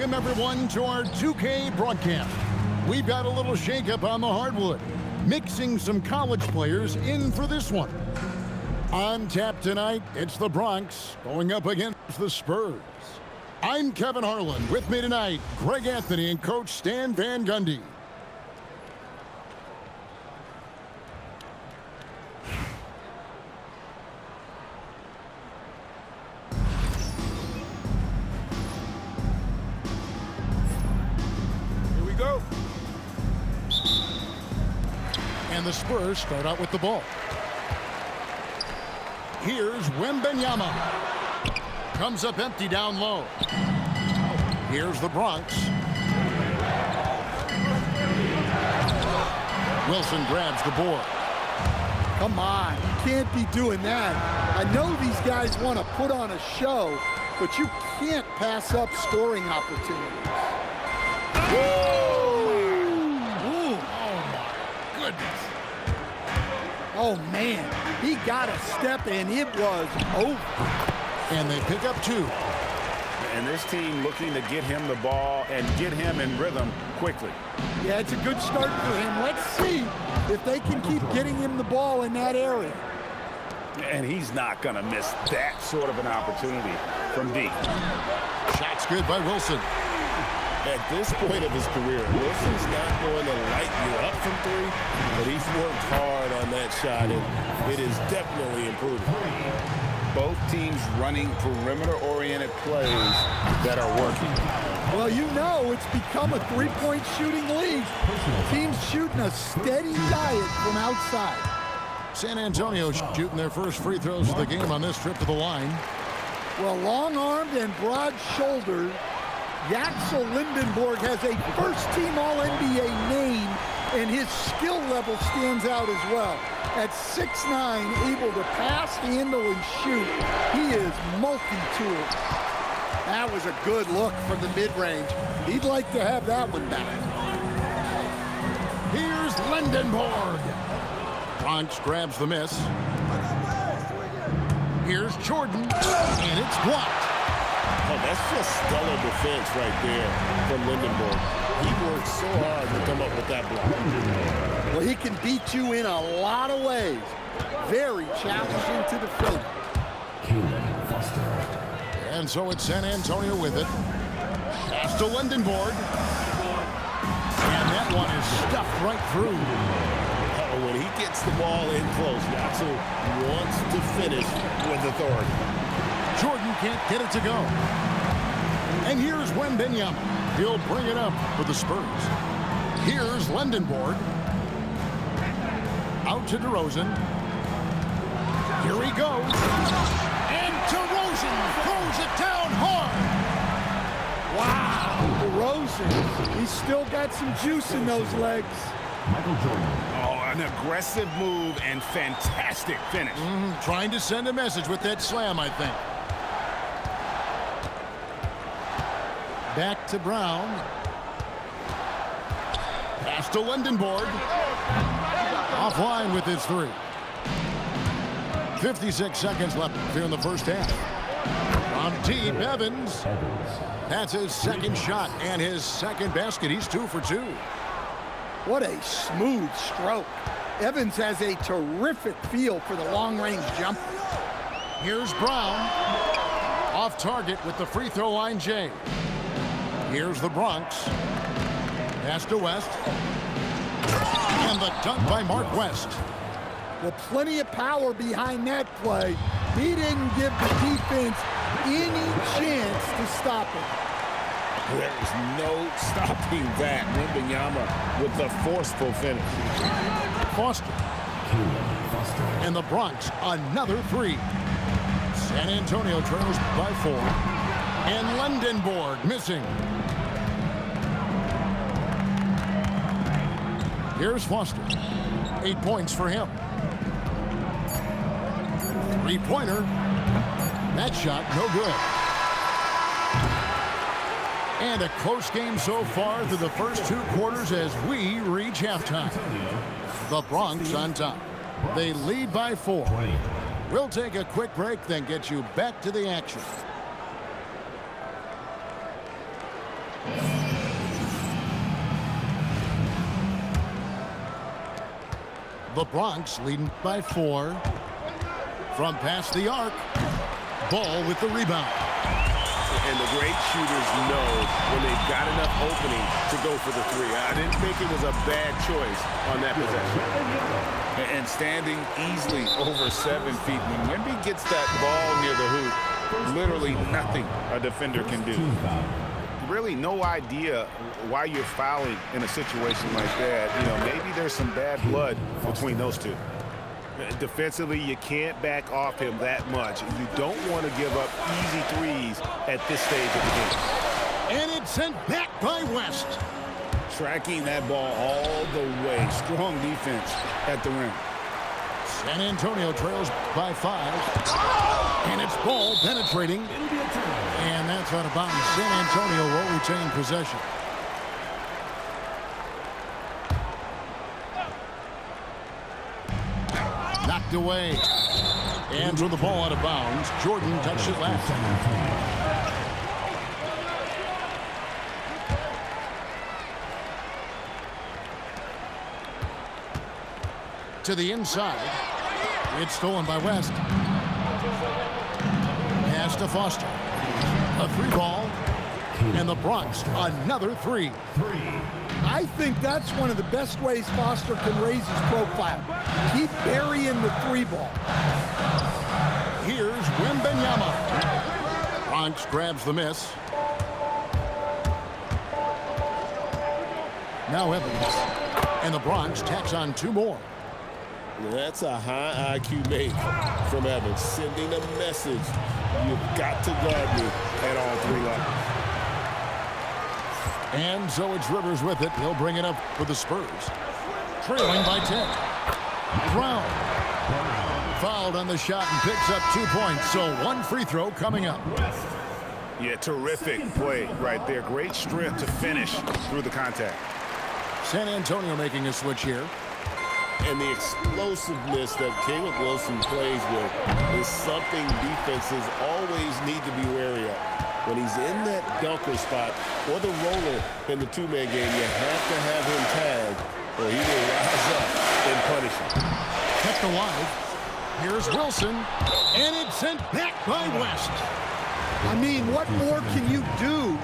Welcome everyone to our 2K broadcast. We've got a little shakeup on the hardwood, mixing some college players in for this one. On tap tonight, it's the Bronx going up against the Spurs. I'm Kevin Harlan. With me tonight, Greg Anthony and Coach Stan Van Gundy. Go. And the Spurs start out with the ball. Here's Wembanyama. Comes up empty down low. Here's the Bronx. Wilson grabs the board. Come on, you can't be doing that. I know these guys want to put on a show, but you can't pass up scoring opportunities. Oh, man, he got a step, and it was over. And they pick up two. And this team looking to get him the ball and get him in rhythm quickly. Yeah, it's a good start for him. Let's see if they can keep getting him the ball in that area. And he's not going to miss that sort of an opportunity from deep. Shot's good by Wilson. At this point of his career, Wilson's not going to light you up from three, but he's worked hard on that shot, and it is definitely improving. Both teams running perimeter-oriented plays that are working. Well, you know it's become a three-point shooting league. Teams shooting a steady diet from outside. San Antonio shooting their first free throws of the game on this trip to the line. Well, long-armed and broad-shouldered, Yaxel Lindenborg has a first-team All-NBA name, and his skill level stands out as well. At 6'9", able to pass, handle, and shoot, he is multi-tooled. That was a good look from the mid-range. He'd like to have that one back. Here's Lindenborg. Bronx grabs the miss. Here's Jordan, and it's blocked. Oh, that's just stellar defense right there from Lindenborg. He worked so hard to come up with that block. Well, he can beat you in a lot of ways. Very challenging to defend. And so it's San Antonio with it. Pass to Lindenborg. And that one is stuffed right through. When he gets the ball in close, Yaxel wants to finish with authority. Jordan can't get it to go. And here's Wembanyama. He'll bring it up for the Spurs. Here's Lindenborg. Out to DeRozan. Here he goes. And DeRozan throws it down hard. Wow, DeRozan. He's still got some juice in those legs. Michael Jordan. Oh, an aggressive move and fantastic finish. Trying to send a message with that slam, I think. Back to Brown. Pass to Lindenborg. Offline with his three. 56 seconds left here in the first half. From deep, Evans. That's his second shot and his second basket. He's 2 for 2. What a smooth stroke. Evans has a terrific feel for the long-range jumper. Here's Brown. Off target with the free throw line, Jay. Here's the Bronx. Pass to West. And the dunk by Mark West. Well, plenty of power behind that play. He didn't give the defense any chance to stop it. There is no stopping that. Wembanyama with the forceful finish. Foster. And the Bronx, another three. San Antonio trails by 4. And Lindenborg missing. Here's Foster. 8 points for him. Three-pointer. That shot, no good. And a close game so far through the first 2 quarters as we reach halftime. The Bronx on top. They lead by 4. We'll take a quick break, then get you back to the action. The Bronx leading by 4. From past the arc. Ball with the rebound. And the great shooters know when they've got enough opening to go for the 3. I didn't think it was a bad choice on that possession. And standing easily over 7 feet. When Wemby gets that ball near the hoop, literally nothing a defender can do. Really no idea why you're fouling in a situation like that. You know, maybe there's some bad blood between those two. Defensively, you can't back off him that much. You don't want to give up easy threes at this stage of the game. And it's sent back by West. Tracking that ball all the way. Strong defense at the rim. San Antonio trails by 5. And it's ball penetrating. And that's out of bounds. San Antonio will retain possession. Knocked away. And with the ball out of bounds, Jordan touched it last. To the inside. It's stolen by West. Pass to Foster. A 3 ball. And the Bronx, another 3. I think that's one of the best ways Foster can raise his profile. Keep burying the 3 ball. Here's Wembanyama. Bronx grabs the miss. Now Evans. And the Bronx tacks on 2 more. That's a high IQ make from Evans, sending a message. You've got to guard me at all 3 levels. And so it's Rivers with it. He'll bring it up for the Spurs. Trailing by 10. Brown. Fouled on the shot and picks up 2 points. So 1 free throw coming up. Yeah, terrific play right there. Great strength to finish through the contact. San Antonio making a switch here. And the explosiveness that Caleb Wilson plays with is something defenses always need to be wary of. When he's in that dunker spot or the roller in the 2-man game, you have to have him tagged or he will rise up and punish him. Kept alive. Here's Wilson. And it's sent back by West. I mean, what more can you do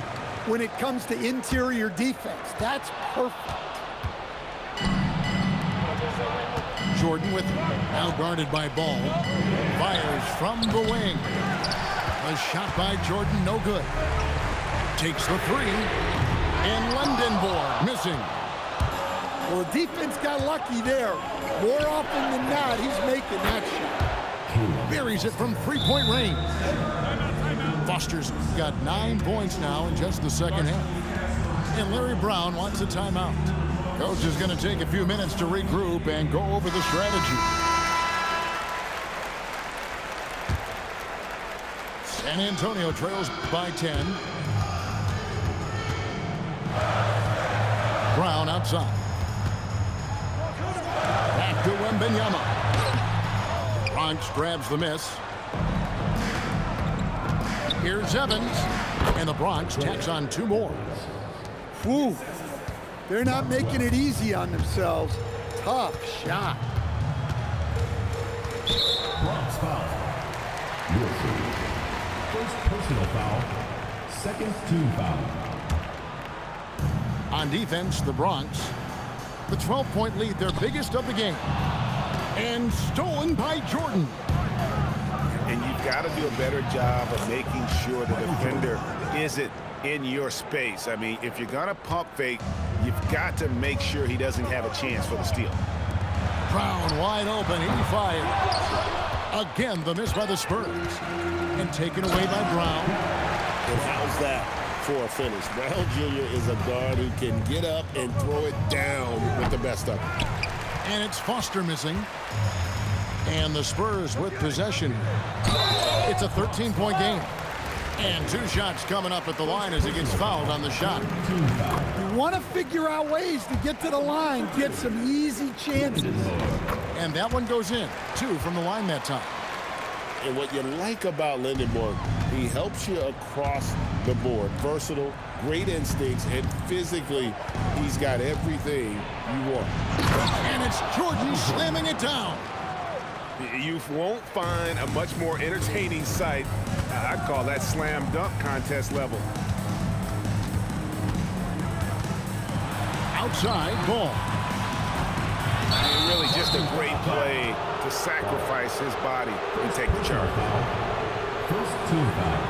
when it comes to interior defense? That's perfect. Jordan with him. Now guarded by Ball. Fires from the wing. A shot by Jordan, no good. Takes the 3. And Lundenborg missing. Well, the defense got lucky there. More often than not, he's making that shot. Buries it from 3-point range. Foster's got 9 points now in just the second half. And Larry Brown wants a timeout. Coach is going to take a few minutes to regroup and go over the strategy. San Antonio trails by 10. Brown outside. Back to Wembanyama. Bronx grabs the miss. Here's Evans. And the Bronx tacks on 2 more. Whew. They're not making it easy on themselves. Tough shot. Bronx foul. Wilson. First personal foul. Second team foul. On defense, the Bronx. The 12-point lead, their biggest of the game. And stolen by Jordan. And you've got to do a better job of making sure the defender isn't in your space. I mean, if you're going to pump fake, you've got to make sure he doesn't have a chance for the steal. Brown wide open, he fired. Again, the miss by the Spurs. And taken away by Brown. And how's that for a finish? Brown Jr. is a guard who can get up and throw it down with the best of them. And it's Foster missing. And the Spurs with possession. It's a 13-point game. And 2 shots coming up at the line as he gets fouled on the shot. You want to figure out ways to get to the line, get some easy chances. And that one goes in. 2 from the line that time. And what you like about Lindenborg, He helps you across the board. Versatile, great instincts, and physically, he's got everything you want. And it's Jordan slamming it down. You won't find a much more entertaining sight. I'd call that slam dunk contest level. Outside ball. And really just a great play to sacrifice his body and take the charge. First team foul.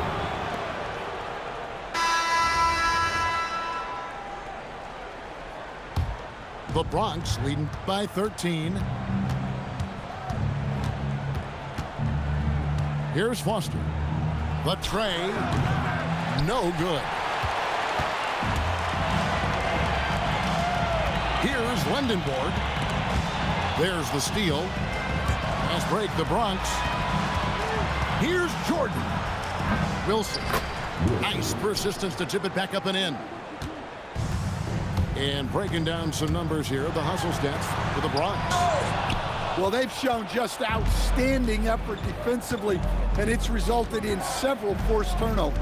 The Bronx leading by 13. Here's Foster. The tray. No good. Here's Lindenborg. There's the steal. Fast break, the Bronx. Here's Jordan. Wilson. Nice persistence to tip it back up and in. And breaking down some numbers here, the hustle stats for the Bronx. Well, they've shown just outstanding effort defensively, and it's resulted in several forced turnovers.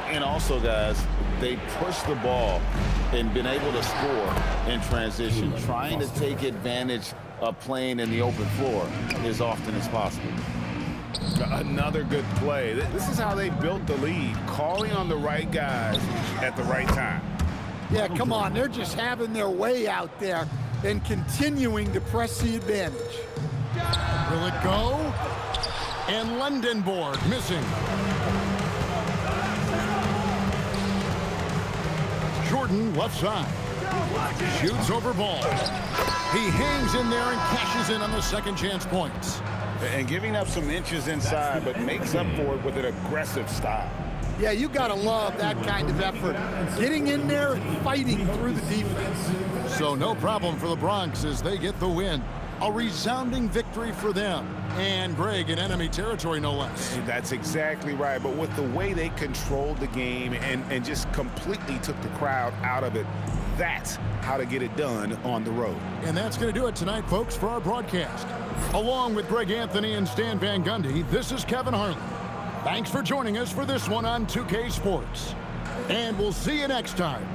And also, guys, they pushed the ball and been able to score in transition, trying to take advantage of playing in the open floor as often as possible. Another good play. This is how they built the lead, calling on the right guys at the right time. Yeah, come on. They're just having their way out there and continuing to press the advantage. Will it go? And Lindenborg missing. Jordan left side. Shoots over ball. He hangs in there and cashes in on the second chance points. And giving up some inches inside, but makes up for it with an aggressive style. Yeah, you got to love that kind of effort. Getting in there and fighting through the defense. So no problem for the Bronx as they get the win. A resounding victory for them. And Greg in enemy territory, no less. That's exactly right. But with the way they controlled the game and just completely took the crowd out of it, that's how to get it done on the road. And that's going to do it tonight, folks, for our broadcast. Along with Greg Anthony and Stan Van Gundy, this is Kevin Harlan. Thanks for joining us for this one on 2K Sports. And we'll see you next time